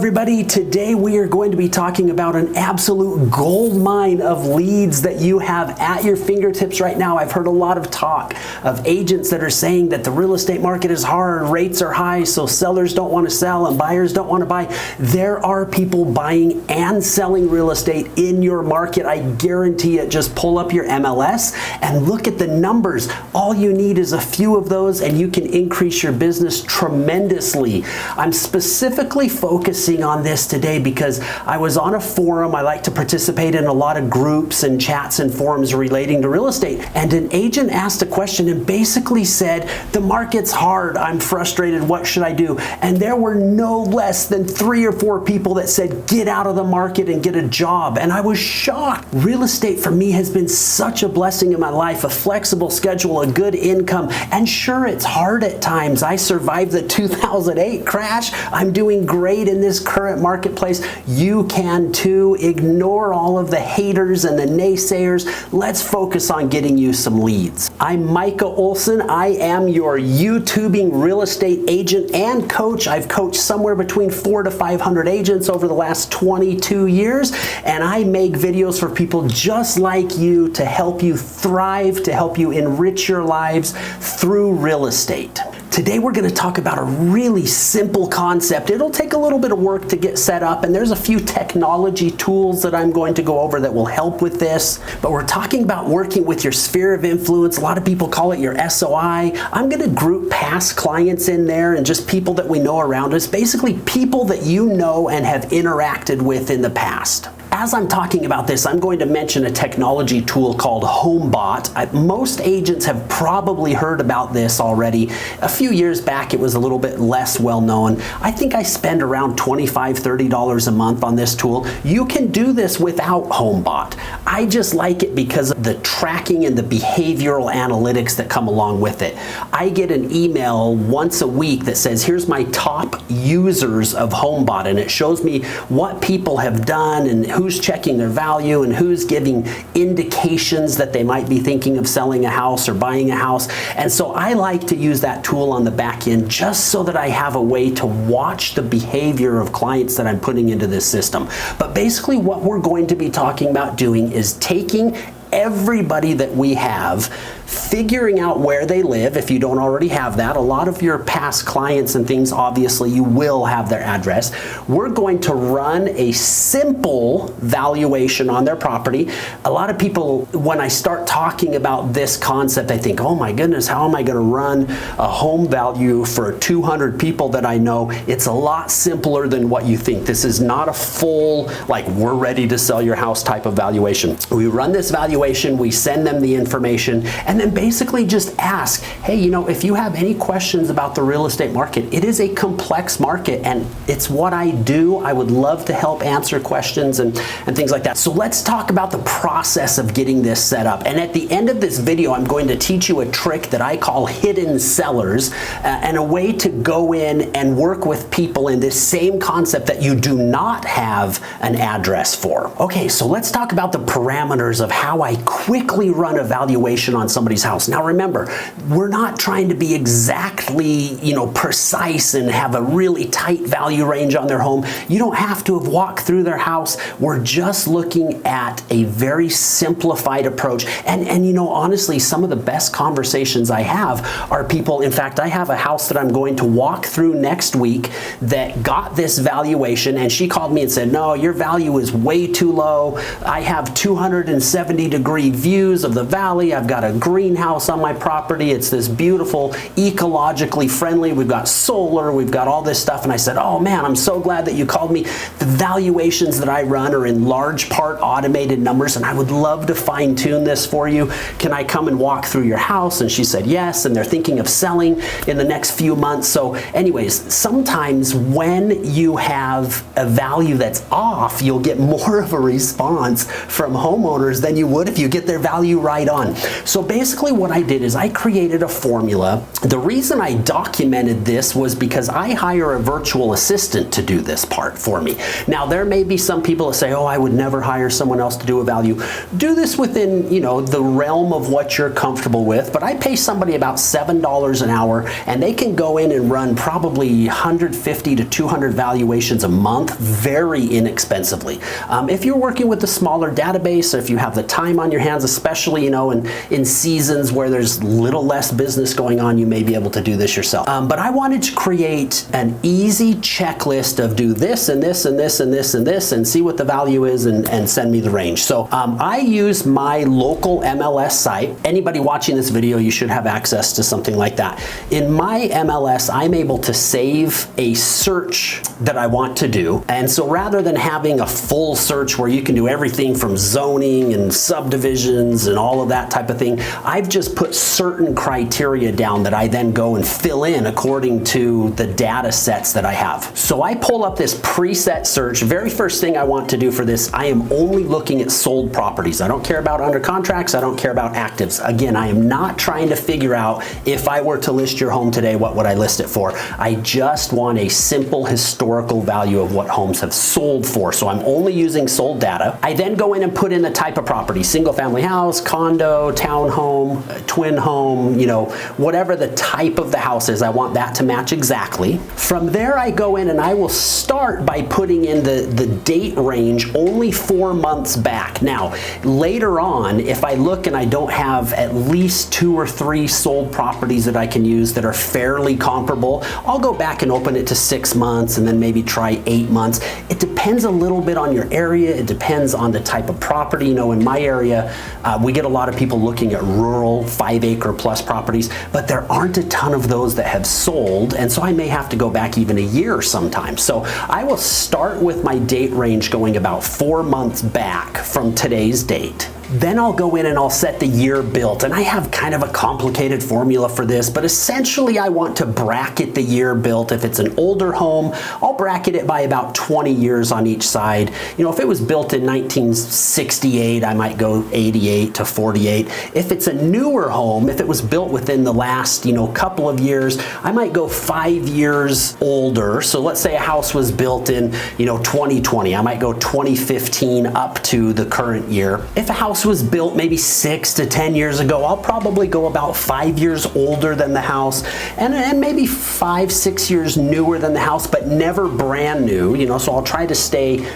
everybody. Today we are going to be talking about an absolute gold mine of leads that you have at your fingertips right now. I've heard a lot of talk of agents that are saying that the real estate market is hard, rates are high, so sellers don't want to sell and buyers don't want to buy. There are people buying and selling real estate in your market. I guarantee it. Just pull up your MLS and look at the numbers. All you need is a few of those and you can increase your business tremendously. I'm specifically focusing on this today because I was on a forum. I like to participate in a lot of groups and chats and forums relating to real estate. And an agent asked a question and basically said, the market's hard, I'm frustrated, what should I do? And there were no less than 3 or 4 people that said, get out of the market and get a job. And I was shocked. Real estate for me has been such a blessing in my life, a flexible schedule, a good income. And sure, it's hard at times. I survived the 2008 crash. I'm doing great in this current marketplace. You can too. Ignore all of the haters and the naysayers. Let's focus on getting you some leads. I'm Micah Olson. I am your YouTubing real estate agent and coach. I've coached somewhere between 400 to 500 agents over the last 22 years, and I make videos for people just like you to help you thrive, to help you enrich your lives through real estate. Today we're going to talk about a really simple concept. It'll take a little bit of work to get set up, and there's a few technology tools that I'm going to go over that will help with this. But we're talking about working with your sphere of influence. A lot of people call it your SOI. I'm going to group past clients in there and just people that we know around us, basically people that you know and have interacted with in the past. As I'm talking about this, I'm going to mention a technology tool called HomeBot. Most agents have probably heard about this already. A few years back, it was a little bit less well known. I think I spend around $25, $30 a month on this tool. You can do this without HomeBot. I just like it because of the tracking and the behavioral analytics that come along with it. I get an email once a week that says, here's my top users of HomeBot, and it shows me what people have done and who's checking their value and who's giving indications that they might be thinking of selling a house or buying a house. And so I like to use that tool on the back end just so that I have a way to watch the behavior of clients that I'm putting into this system. But basically what we're going to be talking about doing is taking everybody that we have, figuring out where they live if you don't already have that. A lot of your past clients and things, obviously you will have their address. We're going to run a simple valuation on their property. A lot of people, when I start talking about this concept, I think, oh my goodness, how am I going to run a home value for 200 people that I know? It's a lot simpler than what you think. This is not a full, like, we're ready to sell your house type of valuation. We run this valuation, we send them the information, and then basically just ask, hey, you know, if you have any questions about the real estate market, it is a complex market and it's what I do. I would love to help answer questions and things like that. So let's talk about the process of getting this set up. And at the end of this video, I'm going to teach you a trick that I call hidden sellers and a way to go in and work with people in this same concept that you do not have an address for. Okay, so let's talk about the parameters of how I quickly run a valuation on somebody's house. Now remember, we're not trying to be exactly, precise and have a really tight value range on their home. You don't have to have walked through their house. We're just looking at a very simplified approach. And honestly, some of the best conversations I have are people, in fact, I have a house that I'm going to walk through next week that got this valuation, and she called me and said, no, your value is way too low. I have 270-degree views of the valley. I've got a greenhouse on my property. It's this beautiful, ecologically friendly. We've got solar. We've got all this stuff. And I said, oh man, I'm so glad that you called me. The valuations that I run are in large part automated numbers, and I would love to fine tune this for you. Can I come and walk through your house? And she said yes, and they're thinking of selling in the next few months. So anyways, sometimes when you have a value that's off, you'll get more of a response from homeowners than you would What if you get their value right on? So basically what I did is I created a formula. The reason I documented this was because I hire a virtual assistant to do this part for me. Now there may be some people that say, oh, I would never hire someone else to do a value. Do this within, you know, the realm of what you're comfortable with, but I pay somebody about $7 an hour and they can go in and run probably 150 to 200 valuations a month very inexpensively. If you're working with a smaller database, or if you have the time on your hands, especially, you know, in seasons where there's little less business going on, you may be able to do this yourself. But I wanted to create an easy checklist of do this and this and this and this and this and see what the value is and send me the range. So I use my local MLS site. Anybody watching this video, you should have access to something like that. In my MLS, I'm able to save a search that I want to do. And so rather than having a full search where you can do everything from zoning and subdivisions and all of that type of thing, I've just put certain criteria down that I then go and fill in according to the data sets that I have. So I pull up this preset search. Very first thing I want to do for this, I am only looking at sold properties. I don't care about under contracts. I don't care about actives. Again, I am not trying to figure out if I were to list your home today, what would I list it for? I just want a simple historical value of what homes have sold for. So I'm only using sold data. I then go in and put in the type of property, single family house, condo, townhome, twin home, you know, whatever the type of the house is, I want that to match exactly. From there, I go in and I will start by putting in the date range only 4 months back. Now, later on, if I look and I don't have at least 2 or 3 sold properties that I can use that are fairly comparable, I'll go back and open it to 6 months and then maybe try 8 months. It depends a little bit on your area. It depends on the type of property. You know, in my area, we get a lot of people looking at rural 5-acre plus properties, but there aren't a ton of those that have sold, and so I may have to go back even a year sometimes. So I will start with my date range going about 4 months back from today's date. Then I'll go in and I'll set the year built, and I have kind of a complicated formula for this, but essentially I want to bracket the year built. If it's an older home, I'll bracket it by about 20 years on each side. You know, if it was built in 1968, I might go 88 to 48. If it's a newer home, if it was built within the last, you know, couple of years, I might go 5 years older. So let's say a house was built in, you know, 2020, I might go 2015 up to the current year. If a house was built maybe 6 to 10 years ago, I'll probably go about 5 years older than the house and maybe 5, 6 years newer than the house, but never brand new, you know, so I'll try to stay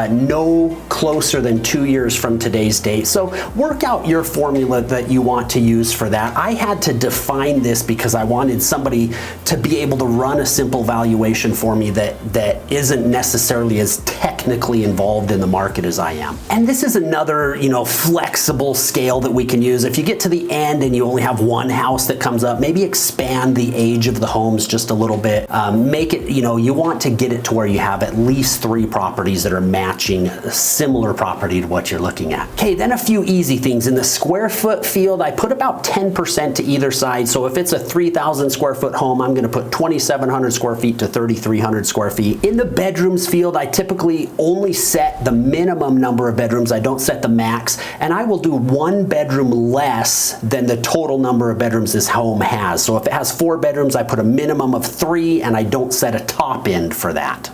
no closer than 2 years from today's date. So work out your formula that you want to use for that. I had to define this because I wanted somebody to be able to run a simple valuation for me that isn't necessarily as technically involved in the market as I am. And this is another, you know, flexible scale that we can use. If you get to the end and you only have one house that comes up, maybe expand the age of the homes just a little bit. Make it, you know, you want to get it to where you have at least 3 properties that are matching a similar property to what you're looking at. Okay, then a few easy things. In the square foot field, I put about 10% to either side. So if it's a 3,000 square foot home, I'm going to put 2,700 square feet to 3,300 square feet. In the bedrooms field, I typically only set the minimum number of bedrooms. I don't set the max, and I will do 1 bedroom less than the total number of bedrooms this home has. So if it has 4 bedrooms, I put a minimum of 3, and I don't set a top end for that.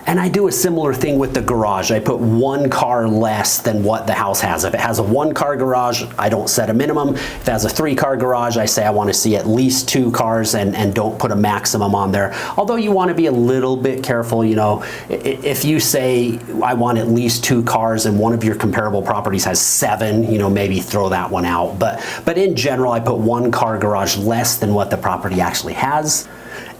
And I do a similar thing with the garage. I put 1 car less than what the house has. If it has a 1-car garage, I don't set a minimum. If it has a 3-car garage, I say I want to see at least 2 cars and don't put a maximum on there. Although you want to be a little bit careful, you know, if you say I want at least 2 cars and one of your comparable properties has 7, you know, maybe throw that one out. But in general, I put 1-car garage less than what the property actually has.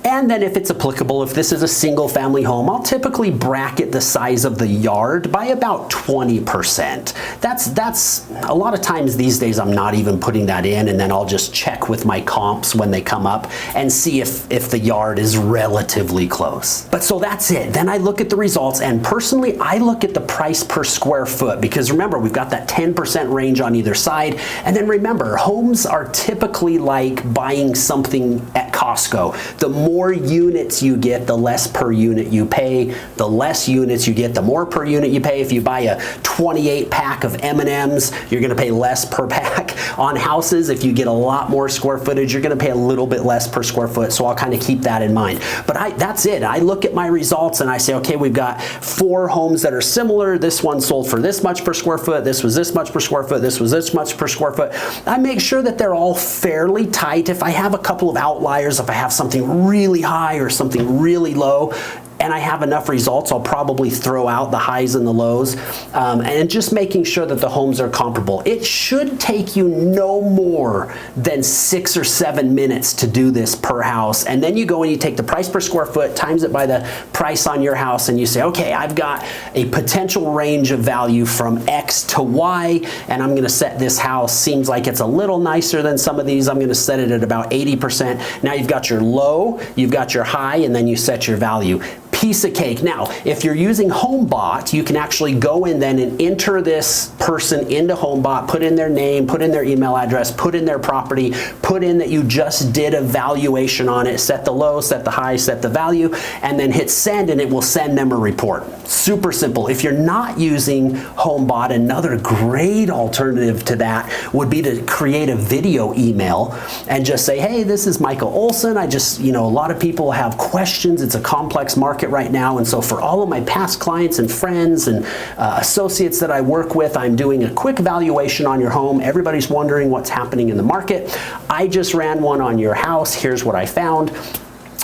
And then if it's applicable, if this is a single family home, I'll typically bracket the size of the yard by about 20%. That's a lot of times these days I'm not even putting that in, and then I'll just check with my comps when they come up and see if the yard is relatively close. But so that's it. Then I look at the results, and personally I look at the price per square foot, because remember, we've got that 10% range on either side. And then remember, homes are typically like buying something at Costco. The more more units you get, the less per unit you pay. The less units you get, the more per unit you pay. If you buy a 28 pack of M&Ms, you're gonna pay less per pack. On houses, if you get a lot more square footage, you're gonna pay a little bit less per square foot, so I'll kind of keep that in mind. But that's it. I look at my results and I say, okay, we've got 4 homes that are similar. This one sold for this much per square foot, this was this much per square foot, this was this much per square foot. I make sure that they're all fairly tight. If I have a couple of outliers, if I have something really high or something really low, and I have enough results, I'll probably throw out the highs and the lows, and just making sure that the homes are comparable. It should take you no more than 6 or 7 minutes to do this per house, and then you go and you take the price per square foot, times it by the price on your house, and you say, okay, I've got a potential range of value from X to Y, and I'm gonna set this house, seems like it's a little nicer than some of these, I'm gonna set it at about 80%. Now you've got your low, you've got your high, and then you set your value. Piece of cake. Now, if you're using HomeBot, you can actually go in then and enter this person into HomeBot, put in their name, put in their email address, put in their property, put in that you just did a valuation on it, set the low, set the high, set the value, and then hit send, and it will send them a report. Super simple. If you're not using HomeBot, another great alternative to that would be to create a video email and just say, hey, this is Micah Olson. I just, a lot of people have questions. It's a complex market right now, and so for all of my past clients and friends and associates that I work with, I'm doing a quick valuation on your home. Everybody's wondering what's happening in the market. I just ran one on your house. Here's what I found.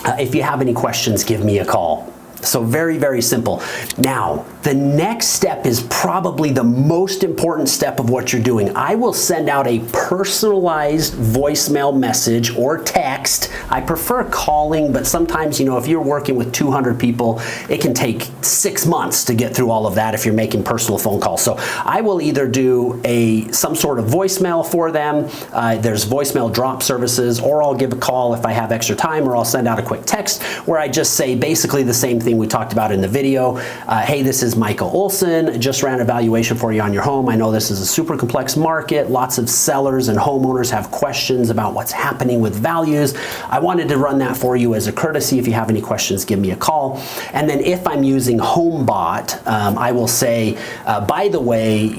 If you have any questions, give me a call. So very, very simple. Now, the next step is probably the most important step of what you're doing. I will send out a personalized voicemail message or text. I prefer calling, but sometimes, if you're working with 200 people, it can take 6 months to get through all of that if you're making personal phone calls. So I will either do some sort of voicemail for them. There's voicemail drop services, or I'll give a call if I have extra time, or I'll send out a quick text where I just say basically the same thing we talked about in the video. Hey, this is Micah Olson. Just ran a valuation for you on your home. I know this is a super complex market. Lots of sellers and homeowners have questions about what's happening with values. I wanted to run that for you as a courtesy. If you have any questions, give me a call. And then if I'm using HomeBot, I will say, by the way,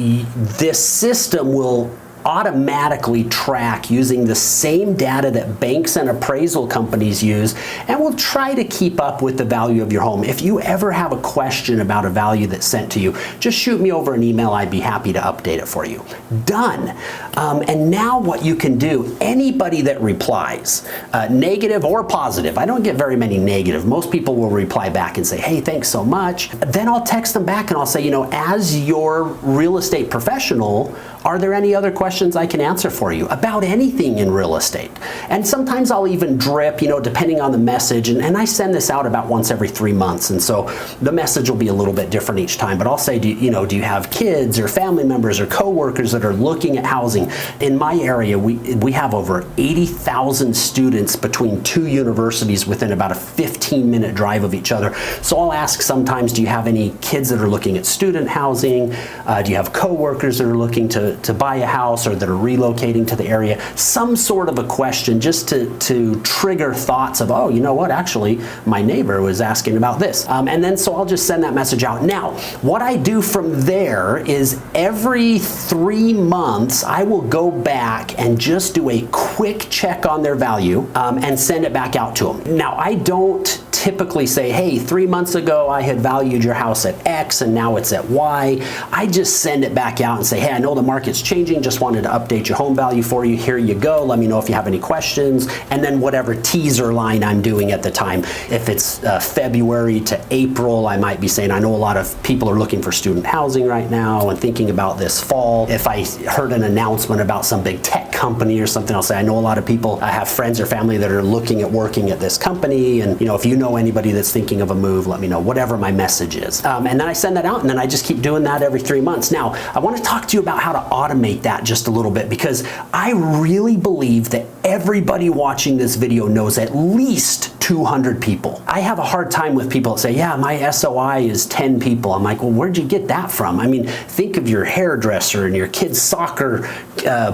this system will automatically track using the same data that banks and appraisal companies use, and will try to keep up with the value of your home. If you ever have a question about a value that's sent to you, just shoot me over an email. I'd be happy to update it for you. Done. And now what you can do, anybody that replies, negative or positive, I don't get very many negative. Most people will reply back and say, hey, thanks so much. Then I'll text them back and I'll say, as your real estate professional, are there any other questions I can answer for you about anything in real estate? And sometimes I'll even drip, depending on the message, and I send this out about once every 3 months, and so the message will be a little bit different each time, but I'll say, do you have kids or family members or coworkers that are looking at housing? In my area, we have over 80,000 students between 2 universities within about a 15-minute drive of each other. So I'll ask sometimes, do you have any kids that are looking at student housing? Do you have coworkers that are looking to buy a house or that are relocating to the area? Some sort of a question just to trigger thoughts of, oh, you know what, actually my neighbor was asking about this. And then so I'll just send that message out. Now, what I do from there is every 3 months, I will go back and just do a quick check on their value and send it back out to them. Now, I don't typically say, hey, 3 months ago I had valued your house at X and now it's at Y. I just send it back out and say, hey, I know the market's changing, just wanted to update your home value for you. Here you go. Let me know if you have any questions. And then whatever teaser line I'm doing at the time. If it's February to April, I might be saying, I know a lot of people are looking for student housing right now and thinking about this fall. If I heard an announcement about some big tech company or something, I'll say, I know a lot of people, I have friends or family that are looking at working at this company, and if you know anybody that's thinking of a move, let me know, whatever my message is. And then I send that out, and then I just keep doing that every 3 months. Now, I want to talk to you about how to automate that just a little bit, because I really believe that everybody watching this video knows at least 200 people. I have a hard time with people that say, yeah, my SOI is 10 people. I'm like, well, where'd you get that from? I mean, think of your hairdresser and your kids' soccer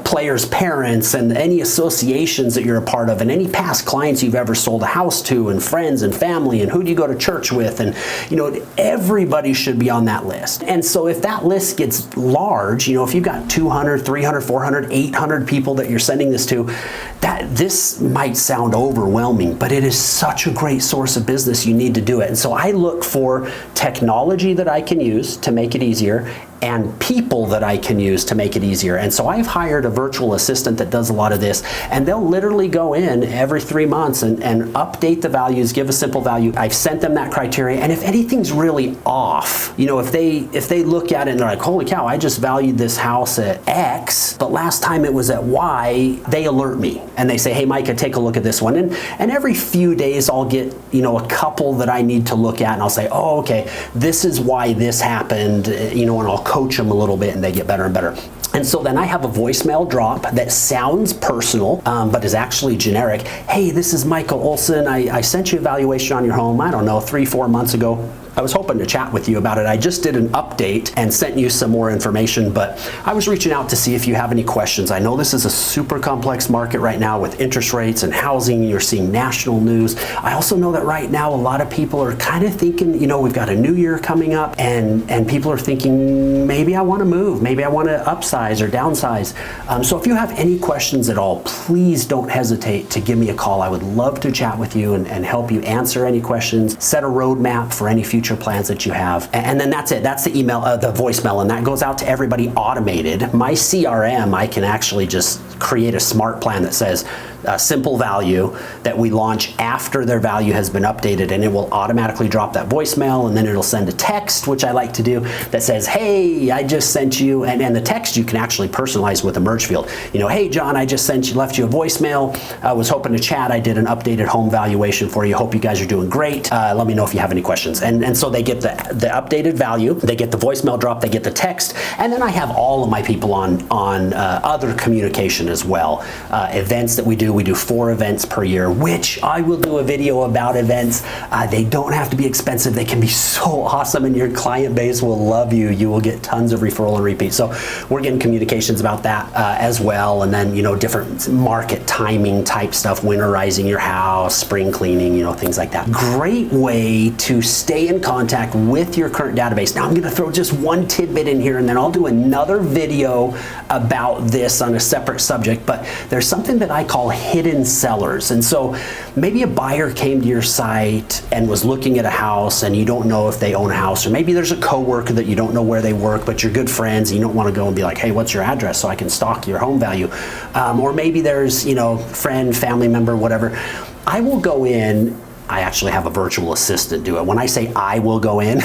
players' parents and any associations that you're a part of and any past clients you've ever sold a house to and friends and family and who do you go to church with, and everybody should be on that list. And so if that list gets large, if you've got 200, 300, 400, 800 people that you're sending this to, this might sound overwhelming, but it is such a great source of business. You need to do it. And so I look for technology that I can use to make it easier and people that I can use to make it easier. And so I've hired a virtual assistant that does a lot of this, and they'll literally go in every 3 months and update the values, give a simple value. I've sent them that criteria, and if anything's really off, if they look at it and they're like, holy cow, I just valued this house at X, but last time it was at Y, they alert me and they say, hey Micah, take a look at this one. And every few days I'll get a couple that I need to look at, and I'll say, oh, okay, this is why this happened, and I'll coach them a little bit and they get better and better. And so then I have a voicemail drop that sounds personal, but is actually generic. Hey, this is Micah Olson. I sent you a valuation on your home, I don't know, 3-4 months ago. I was hoping to chat with you about it. I just did an update and sent you some more information, but I was reaching out to see if you have any questions. I know this is a super complex market right now with interest rates and housing. You're seeing national news. I also know that right now a lot of people are kind of thinking, we've got a new year coming up, and people are thinking, maybe I want to move, maybe I want to upsize or downsize. So if you have any questions at all, please don't hesitate to give me a call. I would love to chat with you and help you answer any questions, set a roadmap for any future plans that you have. And then that's it. That's the email, the voicemail, and that goes out to everybody automated. My CRM, I can actually just create a smart plan that says a simple value that we launch after their value has been updated, and it will automatically drop that voicemail, and then it'll send a text, which I like to do, that says, hey, I just sent you, and the text you can actually personalize with a merge field. Hey John, I just left you a voicemail. I was hoping to chat. I did an updated home valuation for you. Hope you guys are doing great. Let me know if you have any questions. And so they get the updated value, they get the voicemail drop, they get the text, and then I have all of my people on other communication as well. Events that we do 4 events per year, which I will do a video about events. They don't have to be expensive. They can be so awesome, and your client base will love you. You will get tons of referral and repeat. So we're getting communications about that as well. And then, different market timing type stuff, winterizing your house, spring cleaning, things like that. Great way to stay in contact with your current database. Now I'm going to throw just one tidbit in here, and then I'll do another video about this on a separate subject, but there's something that I call hidden sellers. And so maybe a buyer came to your site and was looking at a house, and you don't know if they own a house, or maybe there's a coworker that you don't know where they work, but you're good friends and you don't want to go and be like, hey, what's your address so I can stalk your home value? Or maybe there's, friend, family member, whatever. I will go in. I actually have a virtual assistant do it. When I say I will go in,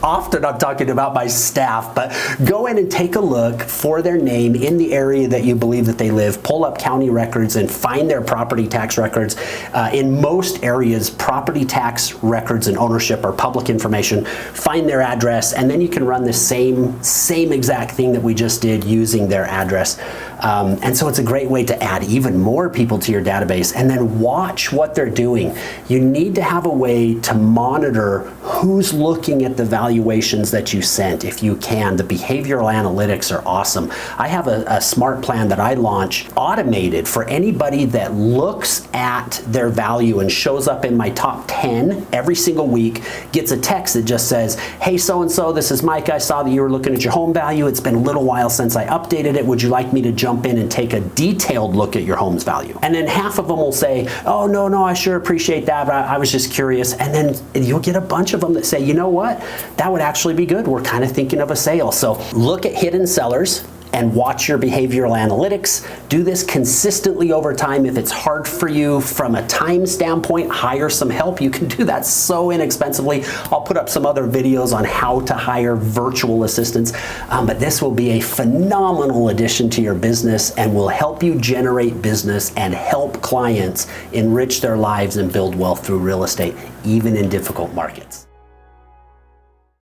often I'm talking about my staff, but go in and take a look for their name in the area that you believe that they live, pull up county records and find their property tax records. In most areas, property tax records and ownership are public information. Find their address, and then you can run the same exact thing that we just did using their address. And so it's a great way to add even more people to your database, and then watch what they're doing. You need to have a way to monitor who's looking at the valuations that you sent if you can. The behavioral analytics are awesome. I have a smart plan that I launch automated for anybody that looks at their value and shows up in my top 10 every single week, gets a text that just says, hey, so-and-so, this is Mike. I saw that you were looking at your home value. It's been a little while since I updated it. Would you like me to jump in and take a detailed look at your home's value? And then half of them will say, oh, no, I sure appreciate that, but I was just curious. And then you'll get a bunch of them that say, you know what, that would actually be good. We're kind of thinking of a sale. So look at hidden sellers and watch your behavioral analytics. Do this consistently over time. If it's hard for you from a time standpoint, hire some help. You can do that so inexpensively. I'll put up some other videos on how to hire virtual assistants, but this will be a phenomenal addition to your business and will help you generate business and help clients enrich their lives and build wealth through real estate, even in difficult markets.